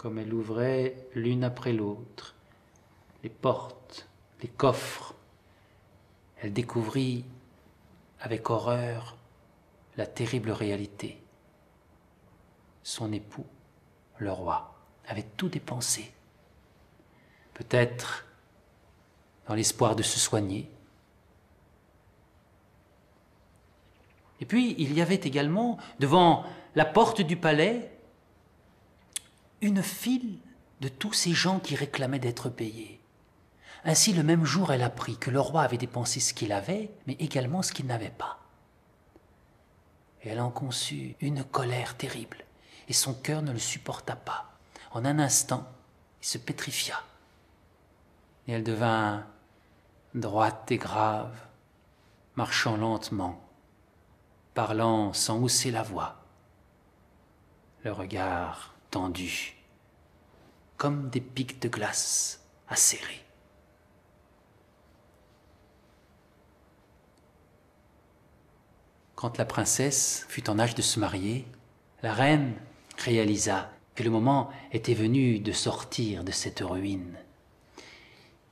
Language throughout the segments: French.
comme elle ouvrait l'une après l'autre les portes, les coffres, elle découvrit avec horreur la terrible réalité. Son époux, le roi, avait tout dépensé. Peut-être dans l'espoir de se soigner. Et puis, il y avait également, devant la porte du palais, une file de tous ces gens qui réclamaient d'être payés. Ainsi, le même jour, elle apprit que le roi avait dépensé ce qu'il avait, mais également ce qu'il n'avait pas. Et elle en conçut une colère terrible, et son cœur ne le supporta pas. En un instant, il se pétrifia. Et elle devint droite et grave, marchant lentement, parlant sans hausser la voix, le regard tendu, comme des pics de glace acérés. Quand la princesse fut en âge de se marier, la reine réalisa que le moment était venu de sortir de cette ruine.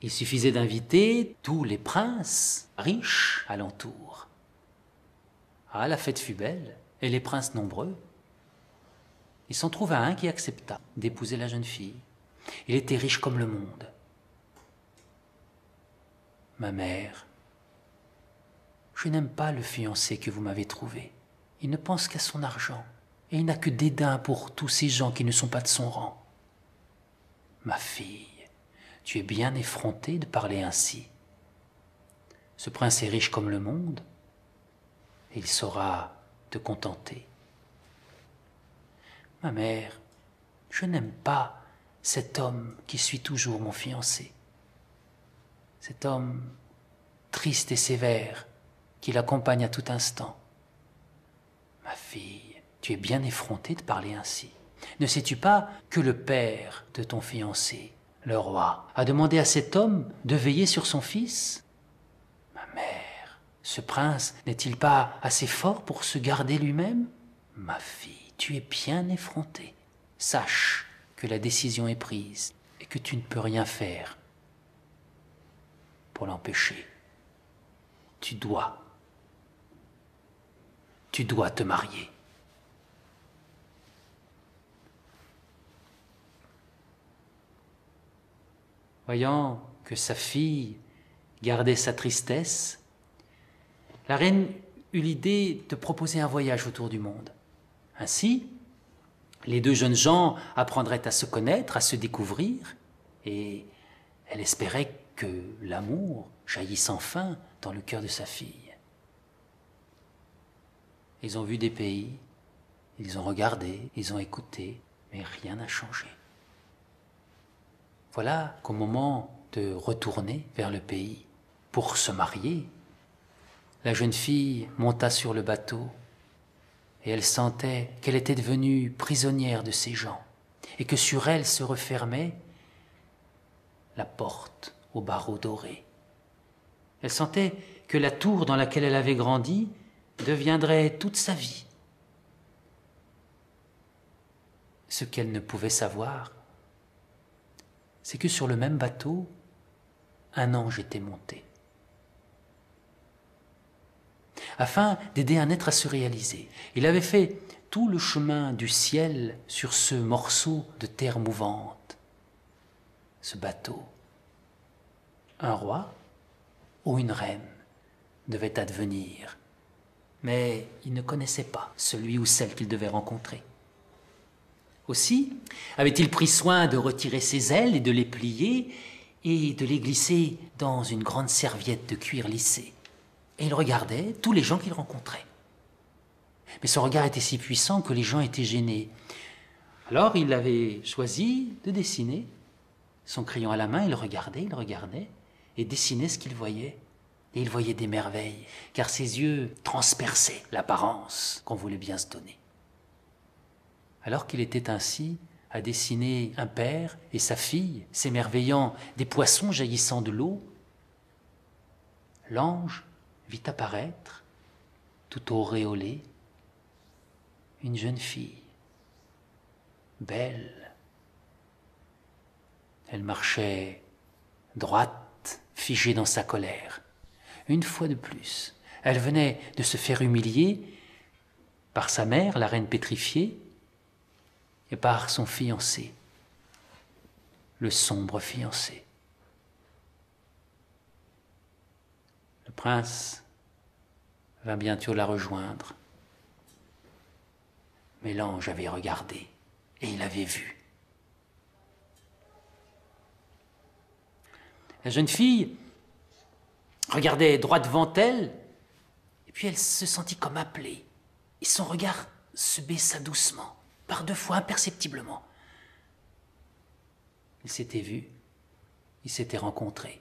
Il suffisait d'inviter tous les princes riches alentour. Ah, la fête fut belle, et les princes nombreux. Il s'en trouva un qui accepta d'épouser la jeune fille. Il était riche comme le monde. Ma mère, je n'aime pas le fiancé que vous m'avez trouvé. Il ne pense qu'à son argent, et il n'a que dédain pour tous ces gens qui ne sont pas de son rang. Ma fille, tu es bien effrontée de parler ainsi. Ce prince est riche comme le monde, et il saura te contenter. Ma mère, je n'aime pas cet homme qui suit toujours mon fiancé. Cet homme triste et sévère qui l'accompagne à tout instant. Ma fille, tu es bien effrontée de parler ainsi. Ne sais-tu pas que le père de ton fiancé, le roi, a demandé à cet homme de veiller sur son fils? Ma mère, ce prince n'est-il pas assez fort pour se garder lui-même? Ma fille, tu es bien effrontée. Sache que la décision est prise et que tu ne peux rien faire pour l'empêcher. Tu dois te marier. Voyant que sa fille gardait sa tristesse, la reine eut l'idée de proposer un voyage autour du monde. Ainsi, les deux jeunes gens apprendraient à se connaître, à se découvrir, et elle espérait que l'amour jaillisse enfin dans le cœur de sa fille. Ils ont vu des pays, ils ont regardé, ils ont écouté, mais rien n'a changé. Voilà qu'au moment de retourner vers le pays pour se marier, la jeune fille monta sur le bateau et elle sentait qu'elle était devenue prisonnière de ces gens et que sur elle se refermait la porte aux barreaux dorés. Elle sentait que la tour dans laquelle elle avait grandi deviendrait toute sa vie. Ce qu'elle ne pouvait savoir, c'est que sur le même bateau, un ange était monté. Afin d'aider un être à se réaliser, il avait fait tout le chemin du ciel sur ce morceau de terre mouvante, ce bateau. Un roi ou une reine devait advenir, mais il ne connaissait pas celui ou celle qu'il devait rencontrer. Aussi avait-il pris soin de retirer ses ailes et de les plier et de les glisser dans une grande serviette de cuir lissé. Et il regardait tous les gens qu'il rencontrait. Mais son regard était si puissant que les gens étaient gênés. Alors il avait choisi de dessiner. Son crayon à la main, il regardait, et dessinait ce qu'il voyait. Et il voyait des merveilles, car ses yeux transperçaient l'apparence qu'on voulait bien se donner. Alors qu'il était ainsi à dessiner un père et sa fille, s'émerveillant des poissons jaillissant de l'eau, l'ange vit apparaître, tout auréolée, une jeune fille, belle, Elle marchait droite, figée dans sa colère. Une fois de plus, elle venait de se faire humilier par sa mère, la reine pétrifiée, et par son fiancé, le sombre fiancé. Le prince vint bientôt la rejoindre, mais l'ange avait regardé et il avait vu. La jeune fille regardait droit devant elle, et puis elle se sentit comme appelée, et son regard se baissa doucement, par deux fois, imperceptiblement. Ils s'étaient vus, ils s'étaient rencontrés.